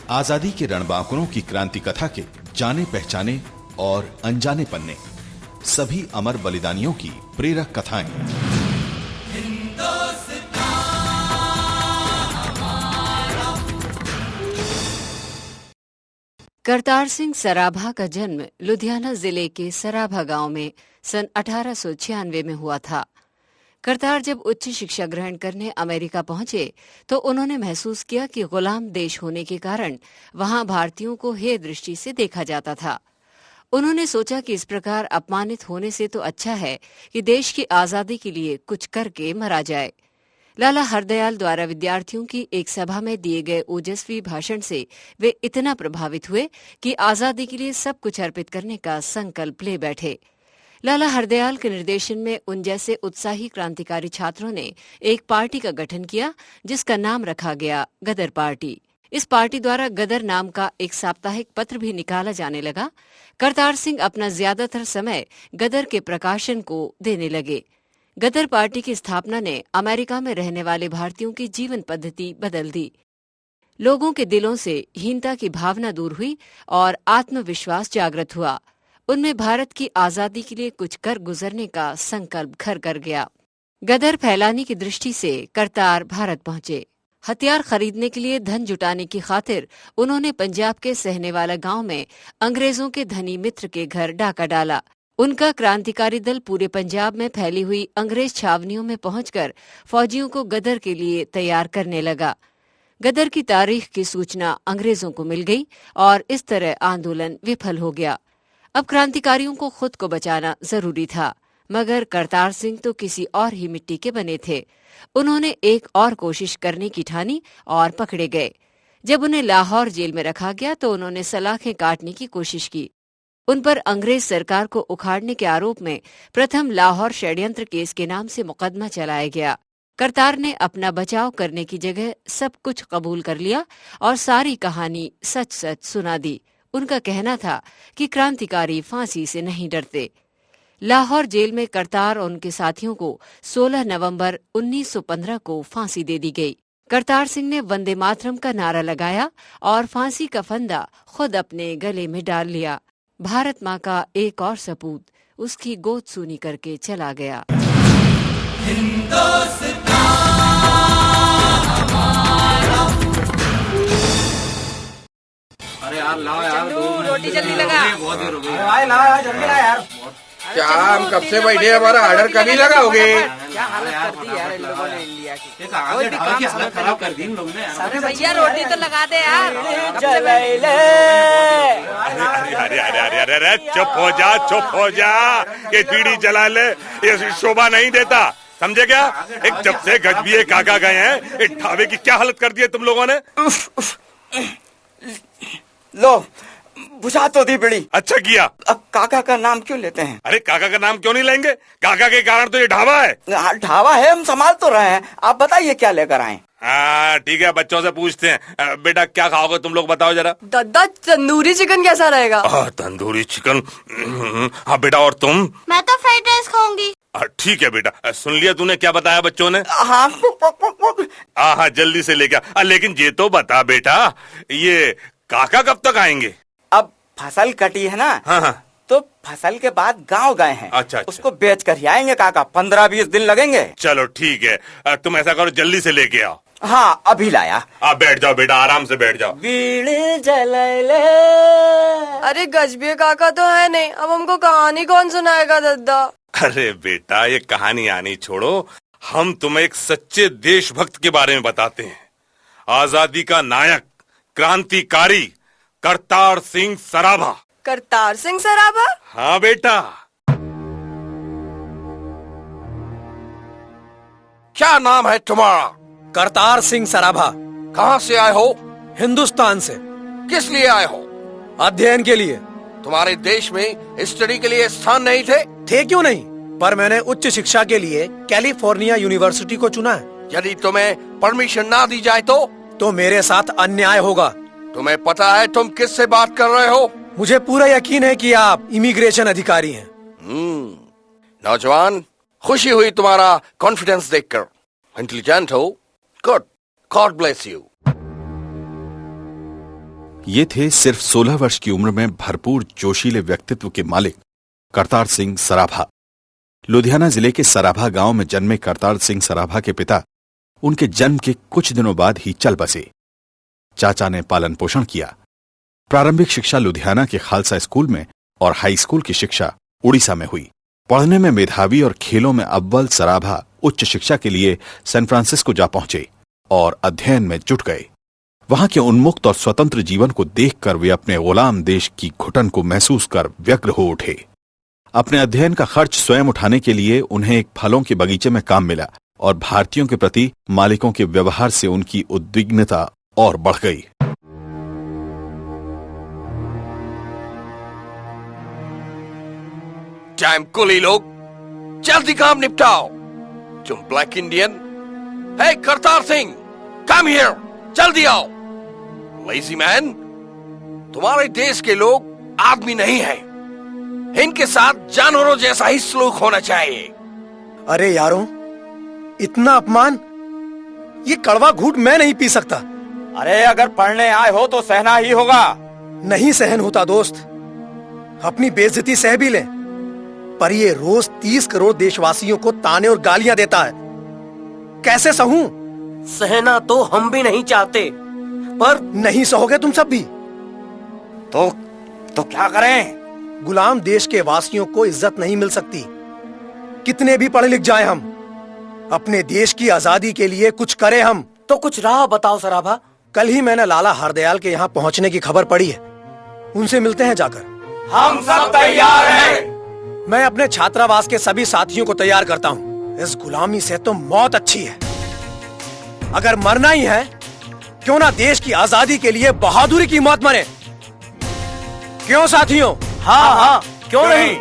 आजादी के रणबांकुरों की क्रांति कथा के जाने पहचाने और अनजाने पन्ने, सभी अमर बलिदानियों की प्रेरक कथाएं। करतार सिंह सराभा का जन्म लुधियाना जिले के सराभा गांव में सन 1896 में हुआ था। करतार जब उच्च शिक्षा ग्रहण करने अमेरिका पहुंचे तो उन्होंने महसूस किया कि गुलाम देश होने के कारण वहां भारतीयों को हेय दृष्टि से देखा जाता था। उन्होंने सोचा कि इस प्रकार अपमानित होने से तो अच्छा है कि देश की आजादी के लिए कुछ करके मरा जाए। लाला हरदयाल द्वारा विद्यार्थियों की एक सभा में दिए गए ओजस्वी भाषण से वे इतना प्रभावित हुए कि आजादी के लिए सब कुछ अर्पित करने का संकल्प ले बैठे। लाला हरदयाल के निर्देशन में उन जैसे उत्साही क्रांतिकारी छात्रों ने एक पार्टी का गठन किया जिसका नाम रखा गया गदर पार्टी। इस पार्टी द्वारा गदर नाम का एक साप्ताहिक पत्र भी निकाला जाने लगा। करतार सिंह अपना ज्यादातर समय गदर के प्रकाशन को देने लगे। गदर पार्टी की स्थापना ने अमेरिका में रहने वाले भारतीयों की जीवन पद्धति बदल दी। लोगों के दिलों से हीनता की भावना दूर हुई और आत्मविश्वास जागृत हुआ। उनमें भारत की आजादी के लिए कुछ कर गुजरने का संकल्प घर कर गया। गदर फैलाने की दृष्टि से करतार भारत पहुंचे। हथियार खरीदने के लिए धन जुटाने की खातिर उन्होंने पंजाब के सहनेवाला गांव में अंग्रेजों के धनी मित्र के घर डाका डाला। उनका क्रांतिकारी दल पूरे पंजाब में फैली हुई अंग्रेज छावनियों में पहुंचकर फौजियों को गदर के लिए तैयार करने लगा। गदर की तारीख की सूचना अंग्रेजों को मिल गई और इस तरह आंदोलन विफल हो गया। अब क्रांतिकारियों को खुद को बचाना जरूरी था, मगर करतार सिंह तो किसी और ही मिट्टी के बने थे। उन्होंने एक और कोशिश करने की ठानी और पकड़े गए। जब उन्हें लाहौर जेल में रखा गया तो उन्होंने सलाखें काटने की कोशिश की। उन पर अंग्रेज सरकार को उखाड़ने के आरोप में प्रथम लाहौर षड्यंत्र केस के नाम से मुकदमा चलाया गया। करतार ने अपना बचाव करने की जगह सब कुछ कबूल कर लिया और सारी कहानी सच सच सुना दी। उनका कहना था कि क्रांतिकारी फांसी से नहीं डरते। लाहौर जेल में करतार और उनके साथियों को 16 नवंबर 1915 को फांसी दे दी गई। करतार सिंह ने वंदे मातरम का नारा लगाया और फांसी का फंदा खुद अपने गले में डाल लिया। भारत माँ का एक और सपूत उसकी गोद सूनी करके चला गया। अरे यार लाओ यार, रोटी जल्दी लगा। बहुत देर हो गई। अरे लाओ यार, जल्दी ला यार। क्या हम कब से बैठे, हमारा ऑर्डर कभी लगाओगे? क्या हालत कर दी यार इन लोगों ने इंडिया की। कोई भी काम की हालत खराब कर दी इन लोगों ने। अरे भैया रोटी तो लगा दे यार। अरे अरे अरे अरे अरे चुप हो जा। ये बीड़ी जला ले, ये शोभा नहीं देता, समझे क्या? एक जब से गजबिये काका गए हैं, एक ढाबे की क्या हालत कर दी है तुम लोगों ने। लो बुझा तो दी बीड़ी। अच्छा किया। अब काका का नाम क्यों लेते हैं? अरे काका का नाम क्यों नहीं लेंगे? काका के कारण तो ये ढाबा है। ढाबा है, हम संभाल तो रहे हैं। आप बताइए क्या लेकर आए? हाँ ठीक है, बच्चों से पूछते हैं। बेटा क्या खाओगे तुम लोग, बताओ जरा। दादा तंदूरी चिकन कैसा रहेगा? तंदूरी चिकन। हाँ बेटा, और तुम? मैं तो फ्राइड राइस खाऊंगी। ठीक है बेटा। सुन लिया तूने क्या बताया बच्चों ने? हाँ हाँ जल्दी से लेके आ। लेकिन ये तो बता बेटा, ये काका कब तक आएंगे? अब फसल कटी है ना। हाँ। तो फसल के बाद गांव गए हैं। अच्छा। उसको बेच कर ही आएंगे काका। 15-20 दिन लगेंगे। चलो ठीक है, तुम ऐसा करो जल्दी से लेके आओ। हाँ अभी लाया। आप बैठ जाओ बेटा, आराम से बैठ जाओ। बीड़ी जलाले। अरे गजबे काका तो है नहीं, अब हमको कहानी कौन सुनाएगा दादा? अरे बेटा ये कहानी आनी छोड़ो, हम तुम्हें एक सच्चे देशभक्त के बारे में बताते हैं। आजादी का नायक, क्रांतिकारी करतार सिंह सराभा। करतार सिंह सराभा? हाँ बेटा। क्या नाम है तुम्हारा? करतार सिंह सराभा। कहाँ से आए हो? हिंदुस्तान से। किस लिए आए हो? अध्ययन के लिए। तुम्हारे देश में स्टडी के लिए स्थान नहीं थे? थे क्यों नहीं, पर मैंने उच्च शिक्षा के लिए कैलिफोर्निया यूनिवर्सिटी को चुना है। यदि तुम्हें परमिशन ना दी जाए तो मेरे साथ अन्याय होगा। तुम्हें पता है तुम किससे बात कर रहे हो? मुझे पूरा यकीन है कि आप इमिग्रेशन अधिकारी हैं। नौजवान, खुशी हुई तुम्हारा कॉन्फिडेंस देखकर। इंटेलिजेंट हो। Good, God bless you. ये थे सिर्फ 16 वर्ष की उम्र में भरपूर जोशीले व्यक्तित्व के मालिक करतार सिंह सराभा। लुधियाना जिले के सराभा गांव में जन्मे करतार सिंह सराभा के पिता उनके जन्म के कुछ दिनों बाद ही चल बसे। चाचा ने पालन पोषण किया। प्रारंभिक शिक्षा लुधियाना के खालसा स्कूल में और हाई स्कूल की शिक्षा उड़ीसा में हुई। पढ़ने में मेधावी और खेलों में अव्वल सराभा उच्च शिक्षा के लिए सैन फ्रांसिस्को जा पहुंचे और अध्ययन में जुट गए। वहां के उन्मुक्त और स्वतंत्र जीवन को देखकर वे अपने गुलाम देश की घुटन को महसूस कर व्यग्र हो उठे। अपने अध्ययन का खर्च स्वयं उठाने के लिए उन्हें एक फलों के बगीचे में काम मिला और भारतीयों के प्रति मालिकों के व्यवहार से उनकी उद्विग्नता और बढ़ गई। टाइम कुली लोग, जल्दी काम निपटाओ। तुम black Indian, hey Kartar Singh, come here, जल्दी आओ। लेजी मैन, तुम्हारे देश के लोग आदमी नहीं है, इनके साथ जानवरों जैसा ही सलूक होना चाहिए। अरे यारों, इतना अपमान, ये कड़वा घूंट मैं नहीं पी सकता। अरे अगर पढ़ने आए हो तो सहना ही होगा। नहीं सहन होता दोस्त, अपनी बेइज्जती सह भी लें, पर ये रोज 30 करोड़ देशवासियों को ताने और गालियां देता है, कैसे सहूं? सहना तो हम भी नहीं चाहते, पर नहीं सहोगे तुम सब भी। तो क्या करें? गुलाम देश के वासियों को इज्जत नहीं मिल सकती। कितने भी पढ़े लिख जाएं हम, अपने देश की आजादी के लिए कुछ करें हम। तो कुछ राह बताओ सराभा। कल ही मैंने लाला हरदयाल के यहाँ पहुँचने की खबर पड़ी है, उनसे मिलते हैं जाकर। हम सब तैयार हैं। मैं अपने छात्रावास के सभी साथियों को तैयार करता हूँ। इस गुलामी से तो मौत अच्छी है। अगर मरना ही है, क्यों ना देश की आजादी के लिए बहादुरी की मौत मरे। क्यों साथियों? हाँ, क्यों नहीं?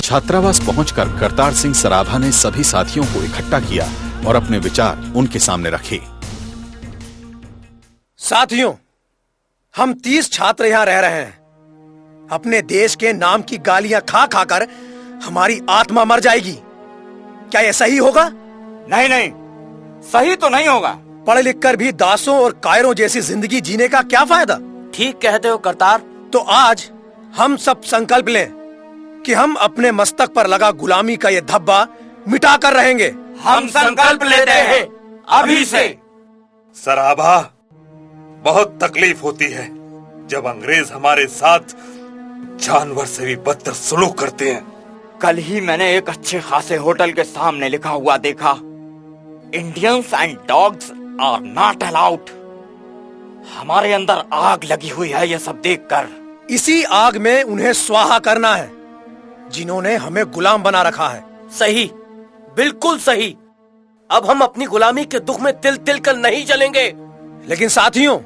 छात्रावास पहुंचकर करतार सिंह सराभा ने सभी साथियों को इकट्ठा किया और अपने विचार उनके सामने रखे। साथियों, हम 30 छात्र यहाँ रह रहे हैं। अपने देश के नाम की गालियां खा खाकर हमारी आत्मा मर जाएगी। क्या यह सही होगा? नहीं, सही तो नहीं होगा। पढ़ लिख कर भी दासों और कायरों जैसी जिंदगी जीने का क्या फायदा? ठीक कहते हो करतार। तो आज हम सब संकल्प लें कि हम अपने मस्तक पर लगा गुलामी का ये धब्बा मिटा कर रहेंगे। हम संकल्प लेते हैं अभी से। सराभा, बहुत तकलीफ होती है जब अंग्रेज हमारे साथ जानवर से भी बदतर सलूक करते हैं। कल ही मैंने एक अच्छे खासे होटल के सामने लिखा हुआ देखा, Indians and dogs are not allowed. हमारे अंदर आग लगी हुई है ये सब देखकर। इसी आग में उन्हें स्वाहा करना है जिन्होंने हमें गुलाम बना रखा है। सही, बिल्कुल सही। अब हम अपनी गुलामी के दुख में तिल तिल कर नहीं जलेंगे। लेकिन साथियों,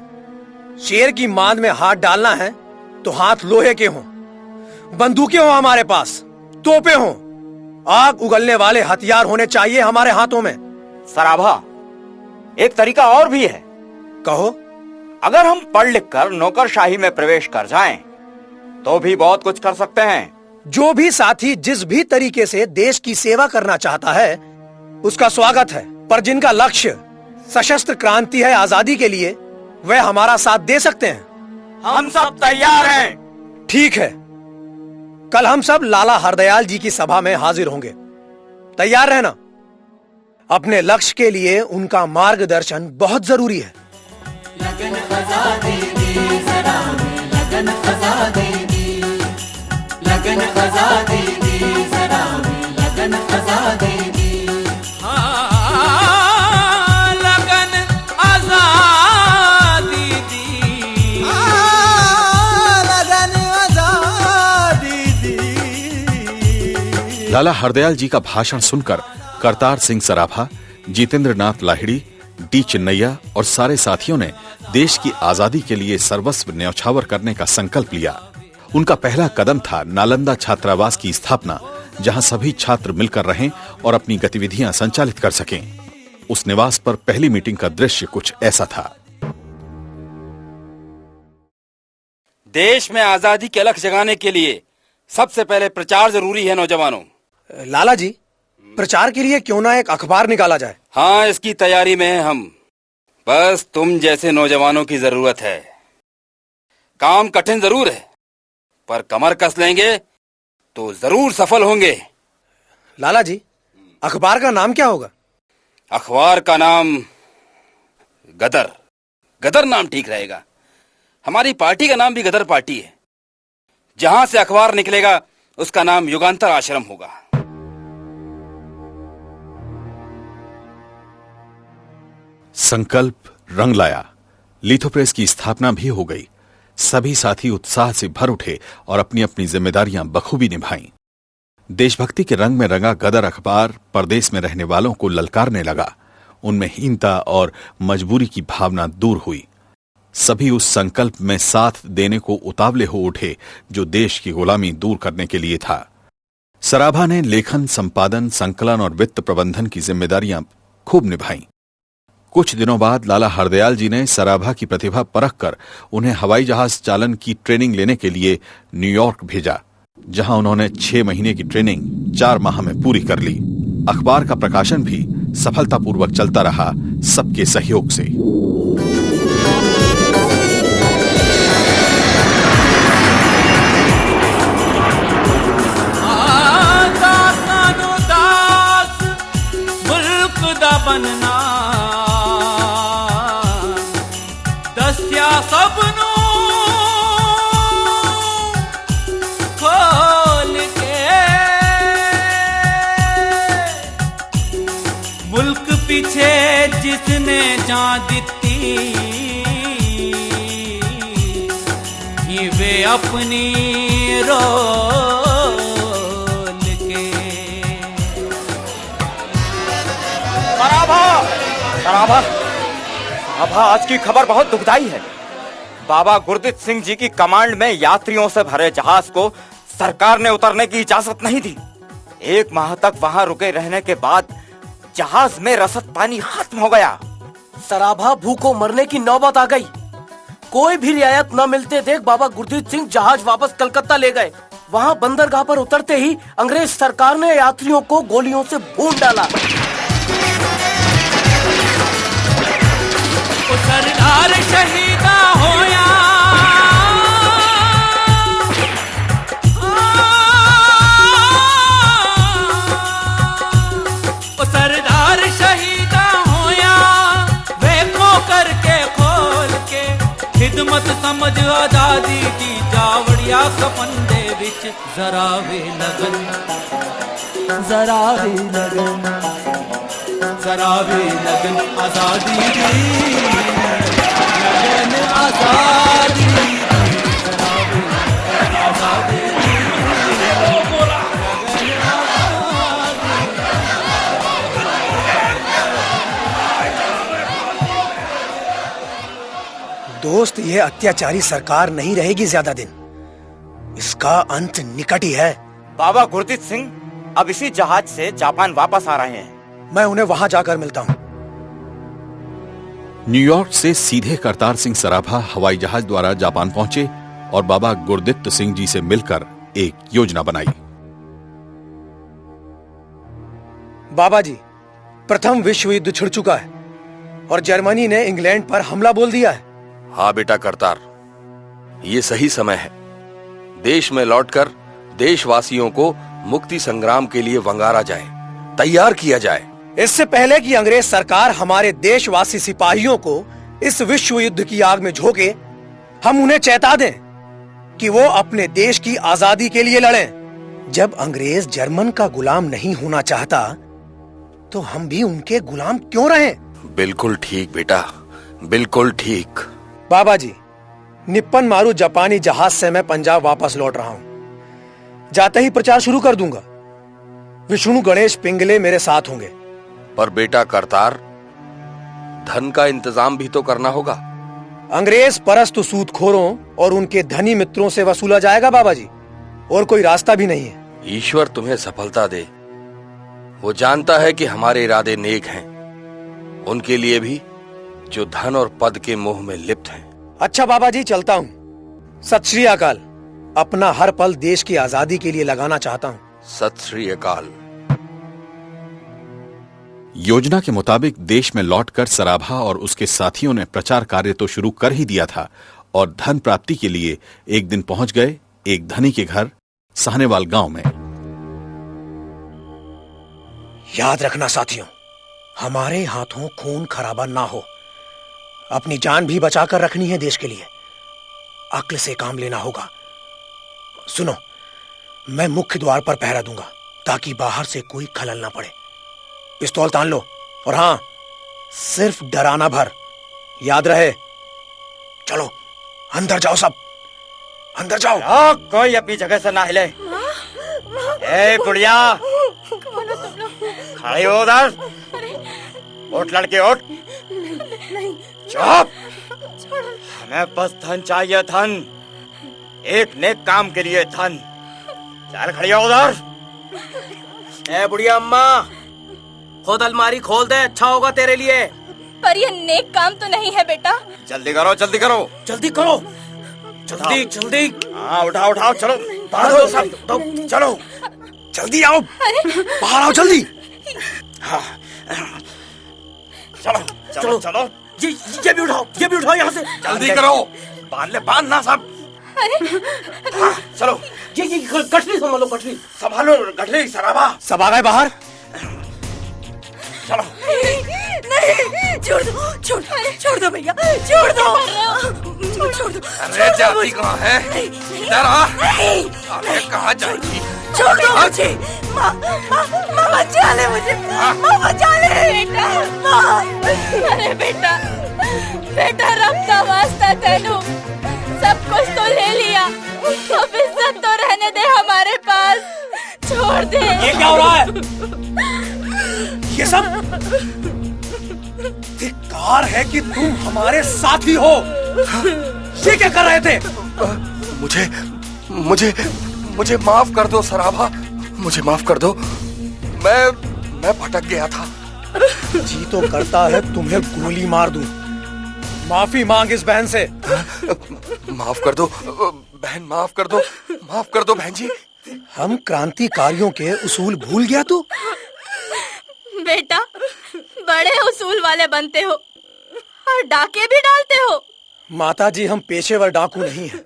शेर की मांद में हाथ डालना है तो हाथ लोहे के हों, बंदूकें हों हमारे पास, तोपें हों, आग उगलने वाले हथियार होने चाहिए हमारे हाथों में। सराभा, एक तरीका और भी है। कहो। अगर हम पढ़ लिख कर नौकरशाही में प्रवेश कर जाएं, तो भी बहुत कुछ कर सकते हैं। जो भी साथी जिस भी तरीके से देश की सेवा करना चाहता है उसका स्वागत है, पर जिनका लक्ष्य सशस्त्र क्रांति है आजादी के लिए, वह हमारा साथ दे सकते हैं। हम सब तैयार हैं। ठीक है, कल हम सब लाला हरदयाल जी की सभा में हाजिर होंगे। तैयार रहना। अपने लक्ष्य के लिए उनका मार्गदर्शन बहुत जरूरी है। लगन खजा देगी जरा, लगन खजा देगी, लगन खजा देगी जरा, लगन खजा देगी। हाँ, लगन आजादी दी, लगन आजादी दी। लाला हरदयाल जी का भाषण सुनकर करतार सिंह सराभा, जितेंद्र नाथ लाहिड़ी, डी चिन्नैया और सारे साथियों ने देश की आजादी के लिए सर्वस्व न्यौछावर करने का संकल्प लिया उनका पहला कदम था नालंदा छात्रावास की स्थापना, जहां सभी छात्र मिलकर रहें और अपनी गतिविधियां संचालित कर सकें। उस निवास पर पहली मीटिंग का दृश्य कुछ ऐसा था। देश में आजादी की अलख जगाने के लिए सबसे पहले प्रचार जरूरी है नौजवानों। लाला जी, प्रचार के लिए क्यों ना एक अखबार निकाला जाए? हाँ, इसकी तैयारी में हैं हम। बस तुम जैसे नौजवानों की जरूरत है। काम कठिन जरूर है, पर कमर कस लेंगे तो जरूर सफल होंगे। लाला जी, अखबार का नाम क्या होगा? अखबार का नाम गदर। गदर नाम ठीक रहेगा। हमारी पार्टी का नाम भी गदर पार्टी है। जहां से अखबार निकलेगा उसका नाम युगांतर आश्रम होगा। संकल्प रंग लाया। लिथोप्रेस की स्थापना भी हो गई। सभी साथी उत्साह से भर उठे और अपनी अपनी जिम्मेदारियां बखूबी निभाईं। देशभक्ति के रंग में रंगा गदर अखबार परदेश में रहने वालों को ललकारने लगा। उनमें हीनता और मजबूरी की भावना दूर हुई। सभी उस संकल्प में साथ देने को उतावले हो उठे जो देश की गुलामी दूर करने के लिए था। सराभा ने लेखन, संपादन, संकलन और वित्त प्रबंधन की जिम्मेदारियां खूब निभाईं। कुछ दिनों बाद लाला हरदयाल जी ने सराभा की प्रतिभा परखकर उन्हें हवाई जहाज चालन की ट्रेनिंग लेने के लिए न्यूयॉर्क भेजा, जहां उन्होंने 6 महीने की ट्रेनिंग 4 माह में पूरी कर ली। अखबार का प्रकाशन भी सफलतापूर्वक चलता रहा, सबके सहयोग से। मुल्क दा बनना दस्या सबनू खोल के, मुल्क पीछे जिसने जान दिती कि वे अपनी रोल के। सराभा, आज की खबर बहुत दुखदाई है। बाबा गुरदित सिंह जी की कमांड में यात्रियों से भरे जहाज को सरकार ने उतरने की इजाजत नहीं दी। 1 माह तक वहां रुके रहने के बाद जहाज में रसद पानी खत्म हो गया। सराभा, भूखों मरने की नौबत आ गई। कोई भी रियायत न मिलते देख बाबा गुरदीत सिंह जहाज वापस कलकत्ता ले गए। वहां बंदरगाह पर उतरते ही अंग्रेज सरकार ने यात्रियों को गोलियों से भून डाला। सरदार शहीदा होया, सरदार शहीदा होया, वेखो करके खोल के, खिदमत समझ आजादी दी जावड़िया कफन दे विच जरा वे लगन, जरा वे लगन, जरा वे लगन आजादी दी, लगन आजादी दी, जरा वे आजादी दी, लगन दोस्त, यह अत्याचारी सरकार नहीं रहेगी ज्यादा दिन। इसका अंत निकट ही है। बाबा गुरदीत सिंह अब इसी जहाज से जापान वापस आ रहे हैं। मैं उन्हें वहां जाकर मिलता हूं। न्यूयॉर्क से सीधे करतार सिंह सराभा हवाई जहाज द्वारा जापान पहुंचे और बाबा गुरदित्त सिंह जी से मिलकर एक योजना बनाई। बाबा जी, प्रथम विश्व युद्ध छिड़ चुका है और जर्मनी ने इंग्लैंड पर हमला बोल दिया है। हाँ बेटा करतार, ये सही समय है। देश में लौटकर देशवासियों को मुक्ति संग्राम के लिए वंगारा जाए, तैयार किया जाए। इससे पहले कि अंग्रेज सरकार हमारे देशवासी सिपाहियों को इस विश्व युद्ध की आग में झोंके, हम उन्हें चेता दें कि वो अपने देश की आजादी के लिए लड़ें। जब अंग्रेज जर्मन का गुलाम नहीं होना चाहता, तो हम भी उनके गुलाम क्यों रहें? बिल्कुल ठीक बेटा, बिल्कुल ठीक। बाबा जी, निप्पन मारू जापानी जहाज से मैं पंजाब वापस लौट रहा हूं। जाते ही प्रचार शुरू कर दूंगा। विष्णु गणेश पिंगले मेरे साथ होंगे। पर बेटा करतार, धन का इंतजाम भी तो करना होगा। अंग्रेज परस्त सूदखोरों और उनके धनी मित्रों से वसूला जाएगा बाबा जी, और कोई रास्ता भी नहीं है। ईश्वर तुम्हें सफलता दे। वो जानता है कि हमारे इरादे नेक हैं, उनके लिए भी जो धन और पद के मोह में लिप्त हैं। अच्छा बाबा जी, चलता हूँ। सत श्री अकाल। अपना हर पल देश की आजादी के लिए लगाना चाहता हूँ। सत श्री अकाल। योजना के मुताबिक देश में लौटकर सराभा और उसके साथियों ने प्रचार कार्य तो शुरू कर ही दिया था और धन प्राप्ति के लिए एक दिन पहुंच गए एक धनी के घर साहनेवाल गांव में। याद रखना साथियों, हमारे हाथों खून खराबा ना हो। अपनी जान भी बचाकर रखनी है देश के लिए। अक्ल से काम लेना होगा। सुनो, मैं मुख्य द्वार पर पहरा दूंगा ताकि बाहर से कोई खलल ना पड़े। पिस्तौल तान लो, और हां, सिर्फ डराना भर। याद रहे। चलो अंदर जाओ, सब अंदर जाओ। कोई अपनी जगह से ना हिले। ए बुढ़िया, खड़ी हो उधर। उठ लड़के, उठ। चुप। हमें बस धन चाहिए, धन। एक नेक काम के लिए धन। चल खड़ी हो उधर। ए बुढ़िया अम्मा, खुद अलमारी खोल दे, अच्छा होगा तेरे लिए। पर ये नेक काम तो नहीं है बेटा। जल्दी करो, जल्दी करो, जल्दी करो, जल्दी जल्दी। हाँ, उठाओ उठाओ, चलो बांधो सब, चलो जल्दी आओ, बाहर आओ जल्दी। हाँ, चलो चलो चलो। ये भी उठाओ, ये भी उठाओ यहाँ से। जल्दी करो, बांध ले, बांधना सब। हाँ, चलो। ये गठरी संभालो, गठरी संभालो, गठरी सराभा। सब आ गए बाहर। चलो। नहीं, छोड़ दो भैया, छोड़ दो। अरे जाती कहाँ है? इधर आ। अरे कहाँ जाएगी? छोड़ दो मुझे। माँ बचा ले मुझे, माँ बचा ले बेटा। अरे बेटा, रब का वास्ता तेनू सब कुछ तो ले लिया, अब इज्जत तो रहने दे हमारे पास। छोड़ दे। ये क्या हो रहा है? ये सब धिक्कार है कि तुम हमारे साथी हो। ये क्या कर रहे थे? मुझे माफ कर दो सराभा, मुझे माफ कर दो। मैं भटक गया था। जी तो करता है तुम्हें गोली मार दूं। माफी मांग इस बहन से। माफ कर दो बहन, माफ कर दो, माफ कर दो बहन जी। हम क्रांतिकारियों के उसूल भूल गया तू? बेटा, बड़े उसूल वाले बनते हो और डाके भी डालते हो। माता जी, हम पेशेवर डाकू नहीं हैं।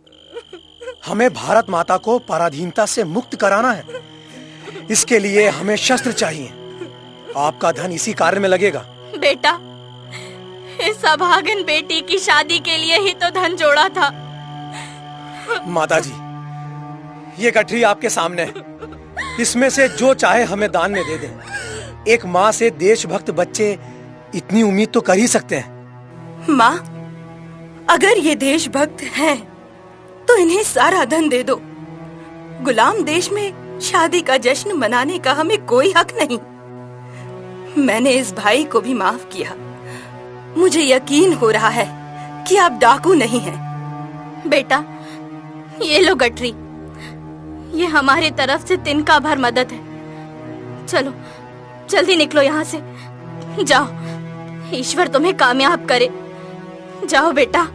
हमें भारत माता को पराधीनता से मुक्त कराना है। इसके लिए हमें शस्त्र चाहिए। आपका धन इसी कार्य में लगेगा। बेटा, इस अभागिन बेटी की शादी के लिए ही तो धन जोड़ा था। माता जी, ये गठरी आपके सामने है। इसमें से जो चाहे हमें दान में दे दें। एक माँ से देशभक्त बच्चे इतनी उम्मीद तो कर ही सकते हैं। माँ, अगर ये देशभक्त हैं, तो इन्हें सारा धन दे दो। गुलाम देश में शादी का जश्न मनाने का हमें कोई हक नहीं। मैंने इस भाई को भी माफ किया। मुझे यकीन हो रहा है कि आप डाकू नहीं हैं। बेटा, ये लो गठरी, ये हमारी तरफ से तिनका भर मदद है। चलो जल्दी निकलो यहाँ से। जाओ, ईश्वर तुम्हें कामयाब करे। जाओ बेटा,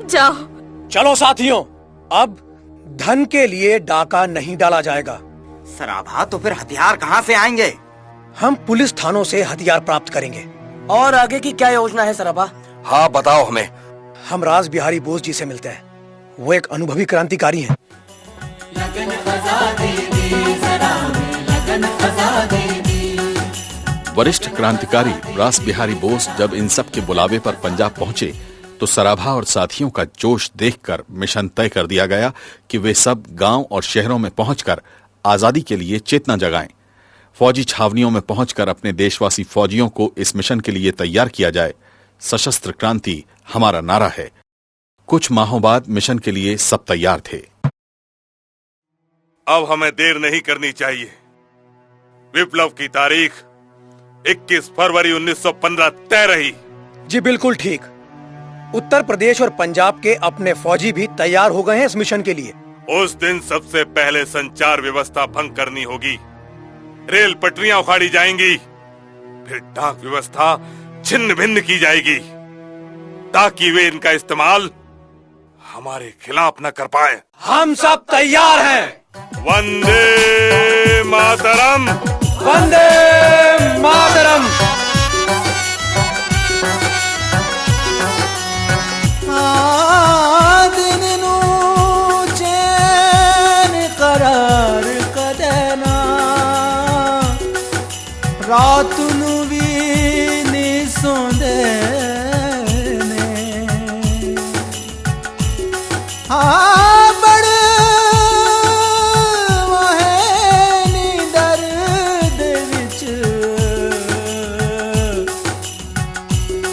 जाओ। चलो साथियों, अब धन के लिए डाका नहीं डाला जाएगा। सराभा, तो फिर हथियार कहाँ से आएंगे? हम पुलिस थानों से हथियार प्राप्त करेंगे। और आगे की क्या योजना है सराभा? हाँ बताओ हमें। हम राज बिहारी बोस जी से मिलते हैं। वो एक अनुभवी क्रांतिकारी हैं। वरिष्ठ क्रांतिकारी रास बिहारी बोस जब इन सब के बुलावे पर पंजाब पहुंचे तो सराभा और साथियों का जोश देखकर मिशन तय कर दिया गया कि वे सब गांव और शहरों में पहुंचकर आजादी के लिए चेतना जगाएं। फौजी छावनियों में पहुंचकर अपने देशवासी फौजियों को इस मिशन के लिए तैयार किया जाए। सशस्त्र क्रांति हमारा नारा है। कुछ माहों बाद मिशन के लिए सब तैयार थे। अब हमें देर नहीं करनी चाहिए। विप्लव की तारीख 21 फरवरी 1915 तय रही। जी बिल्कुल ठीक। उत्तर प्रदेश और पंजाब के अपने फौजी भी तैयार हो गए हैं इस मिशन के लिए। उस दिन सबसे पहले संचार व्यवस्था भंग करनी होगी, रेल पटरियां उखाड़ी जाएंगी, फिर डाक व्यवस्था छिन्न भिन्न की जाएगी ताकि वे इनका इस्तेमाल हमारे खिलाफ न कर पाए। हम सब तैयार हैं। वंदे मातरम, वंदे मातरम। दिन नू चैन करार कदेना, रात नू भी नी सोंदे ने। हाँ बड़े वाहे नी दर्द विच,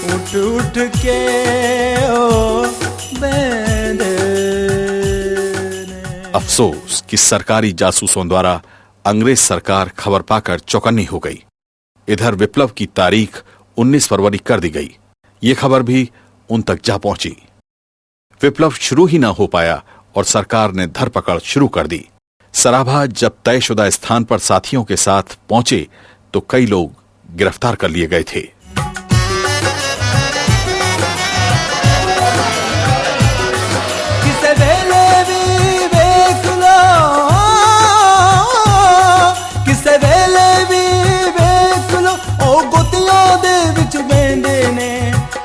उठ उठ के अफसोस कि सरकारी जासूसों द्वारा अंग्रेज सरकार खबर पाकर चौकन्नी हो गई। इधर विप्लव की तारीख 19 फरवरी कर दी गई। ये खबर भी उन तक जा पहुंची। विप्लव शुरू ही ना हो पाया और सरकार ने धरपकड़ शुरू कर दी। सराभा जब तयशुदा स्थान पर साथियों के साथ पहुंचे तो कई लोग गिरफ्तार कर लिए गए थे।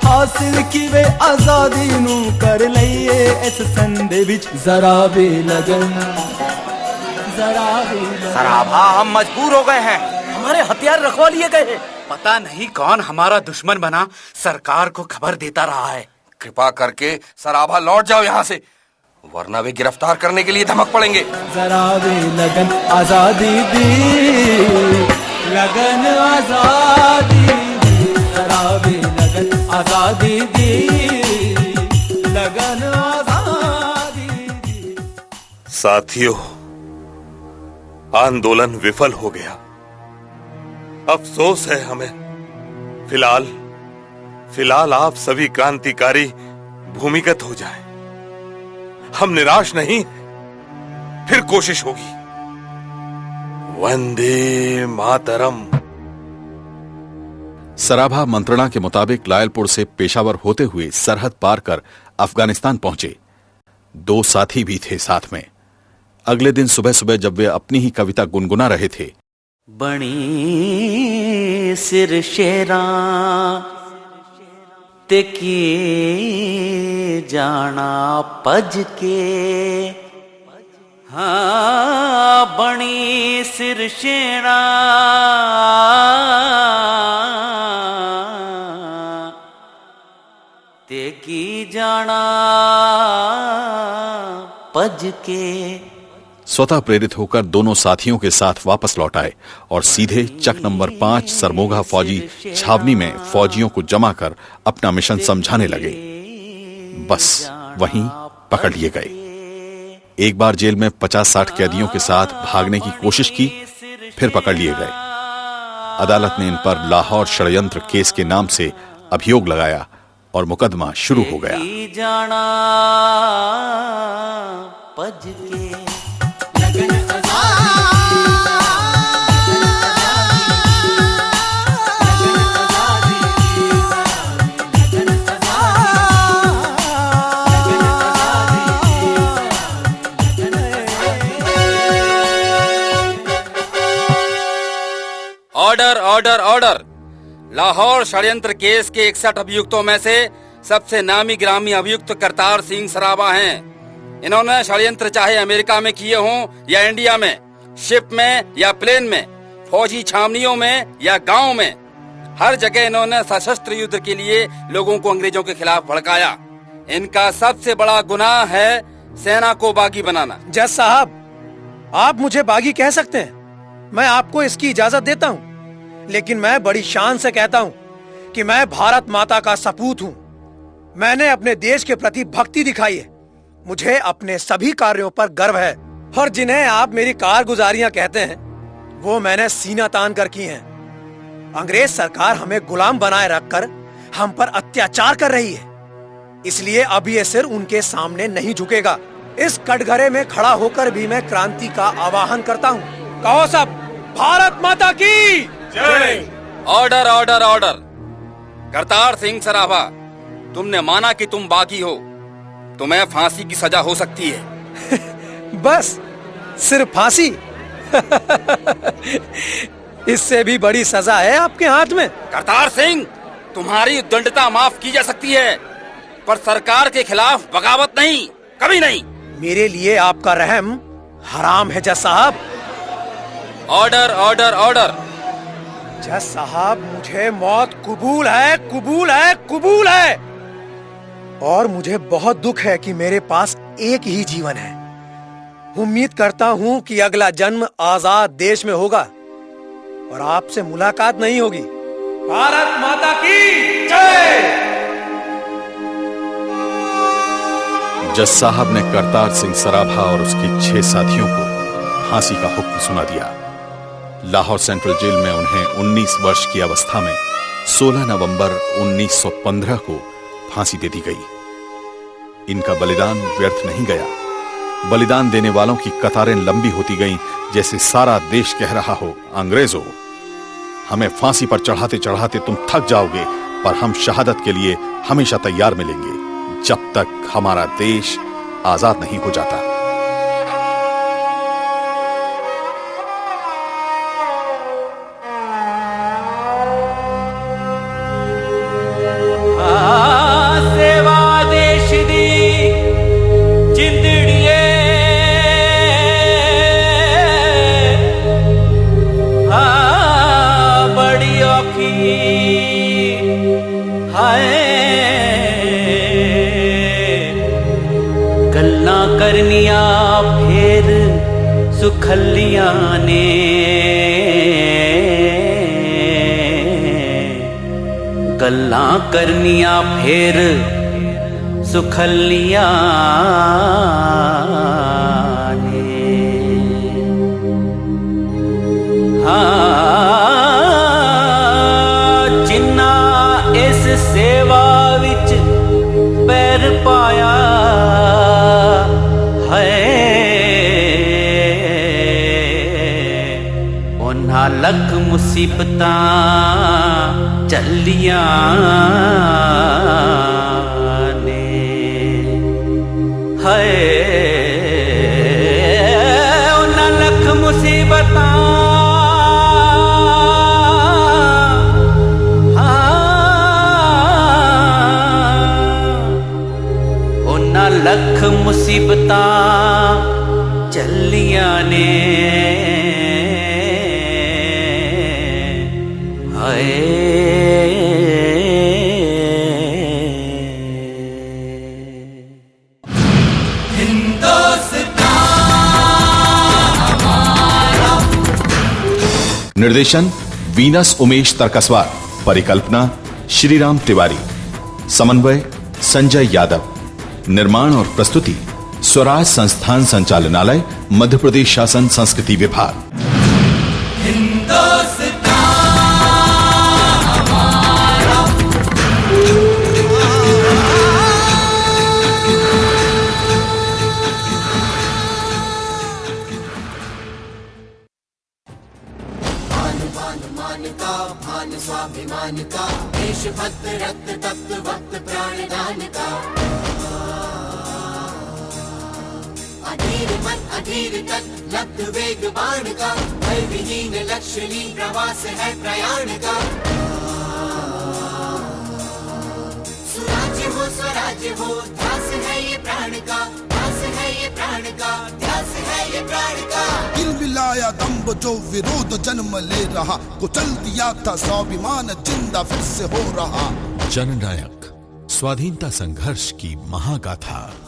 हासिल की वे आजादी नू कर लईए इस संदे विच जरा भी लगन, जरा भी लगन। सराभा हम मजबूर हो गए हैं, हमारे हथियार रखवा लिए गए हैं। पता नहीं कौन हमारा दुश्मन बना सरकार को खबर देता रहा है। कृपा करके सराभा लौट जाओ यहाँ से, वरना वे गिरफ्तार करने के लिए धमक पड़ेंगे। जरा भी लगन आजादी दी, लगन आजादी दी, जरा भी लगन आजादी दी, लगन आजादी दी। साथियों, आंदोलन विफल हो गया। अफसोस है हमें। फिलहाल आप सभी क्रांतिकारी भूमिगत हो जाएं। हम निराश नहीं, फिर कोशिश होगी। वंदे मातरम। सराभा मंत्रणा के मुताबिक लायलपुर से पेशावर होते हुए सरहद पार कर अफगानिस्तान पहुंचे। 2 साथी भी थे साथ में। अगले दिन सुबह सुबह जब वे अपनी ही कविता गुनगुना रहे थे, बणी सिर शेरा ते की जाना पज के, हाँ बणी सिर शेरा ते की जाना पज के। स्वतः प्रेरित होकर दोनों साथियों के साथ वापस लौट आए और सीधे चक नंबर 5 सरमोगा फौजी छावनी में फौजियों को जमा कर अपना मिशन समझाने लगे। बस वहीं पकड़ लिए गए। एक बार जेल में 50-60 कैदियों के साथ भागने की कोशिश की, फिर पकड़ लिए गए। अदालत ने इन पर लाहौर षड्यंत्र केस के नाम से अभियोग लगाया और मुकदमा शुरू हो गया। जाना पज के। Order order order. लाहौर षड्यंत्र केस के 61 अभियुक्तों में से सबसे नामी ग्रामी अभियुक्त करतार सिंह सराभा हैं। इन्होंने षड्यंत्र चाहे अमेरिका में किए हों या इंडिया में, शिप में या प्लेन में, फौजी छावनियों में या गांव में, हर जगह इन्होंने सशस्त्र युद्ध के लिए लोगों को अंग्रेजों के खिलाफ भड़काया। इनका सबसे बड़ा गुनाह है सेना को बागी बनाना। जज साहब, आप मुझे बागी कह सकते हैं, मैं आपको इसकी इजाजत देता हूँ, लेकिन मैं बड़ी शान से कहता हूँ कि मैं भारत माता का सपूत हूँ। मैंने अपने देश के प्रति भक्ति दिखाई है। मुझे अपने सभी कार्यों पर गर्व है और जिन्हें आप मेरी कारगुजारियां कहते हैं वो मैंने सीना तान कर की हैं। अंग्रेज सरकार हमें गुलाम बनाए रखकर हम पर अत्याचार कर रही है। इसलिए अब ये सिर उनके सामने नहीं झुकेगा। इस कटघरे में खड़ा होकर भी मैं क्रांति का आवाहन करता हूँ। कहो सब, भारत माता की जय। Order order order. Kartar Singh Sarabha, तुमने माना कि तुम बागी हो, तुम्हें फांसी की सजा हो सकती है। बस सिर्फ फांसी? इससे भी बड़ी सजा है आपके हाथ में। करतार सिंह, तुम्हारी उद्दंडता माफ की जा सकती है, पर सरकार के खिलाफ बगावत नहीं, कभी नहीं। मेरे लिए आपका रहम हराम है जज साहब। Order order order. जज साहब, मुझे मौत कबूल है, कबूल है, कबूल है। और मुझे बहुत दुख है कि मेरे पास एक ही जीवन है। उम्मीद करता हूँ कि अगला जन्म आजाद देश में होगा और आपसे मुलाकात नहीं होगी। भारत माता की जय। जज साहब ने करतार सिंह सराभा और उसके 6 साथियों को फांसी का हुक्म सुना दिया। लाहौर सेंट्रल जेल में उन्हें 19 वर्ष की अवस्था में 16 नवंबर 1915 को फांसी दे दी गई। इनका बलिदान व्यर्थ नहीं गया। बलिदान देने वालों की कतारें लंबी होती गईं, जैसे सारा देश कह रहा हो, अंग्रेजों, हमें फांसी पर चढ़ाते चढ़ाते तुम थक जाओगे, पर हम शहादत के लिए हमेशा तैयार मिलेंगे जब तक हमारा देश आजाद नहीं हो जाता। सेवा देश दी जिंदड़िए, बड़ी औखी हाय, गल्लां करनिया फेर सुखलियां ने, गल्लां करनिया फेर सुखलियां ने। हाँ, जिन्ना इस सेवा विच पैर पाया है, उन्हां लख मुसीबतां चलियां ने। हाय, उन्हां लख मुसीबतां उन्हां लख मुसीबतां चलियां ने। निर्देशन वीनस उमेश तरकसवार, परिकल्पना श्रीराम तिवारी, समन्वय संजय यादव, निर्माण और प्रस्तुति स्वराज संस्थान संचालनालय, मध्य प्रदेश शासन संस्कृति विभाग। स्वाभिमान का, देशभक्त रक्त तप्त वक्त प्राणदान का, अधीर मन अधीर तक लब्ध वेग बाण का, भय विहीन लक्ष्यलीन प्रवास है प्रयाण का। स्वराज्य हो ध्यास है ये प्राण का, ध्यास है ये प्राण का, ध्यास है ये प्राण का। दिल मिलाया दम्भ जो विरोध जन्म ले रहा, कुचल दिया था स्वाभिमान जिंदा फिर से हो रहा। जननायक, स्वाधीनता संघर्ष की महागाथा।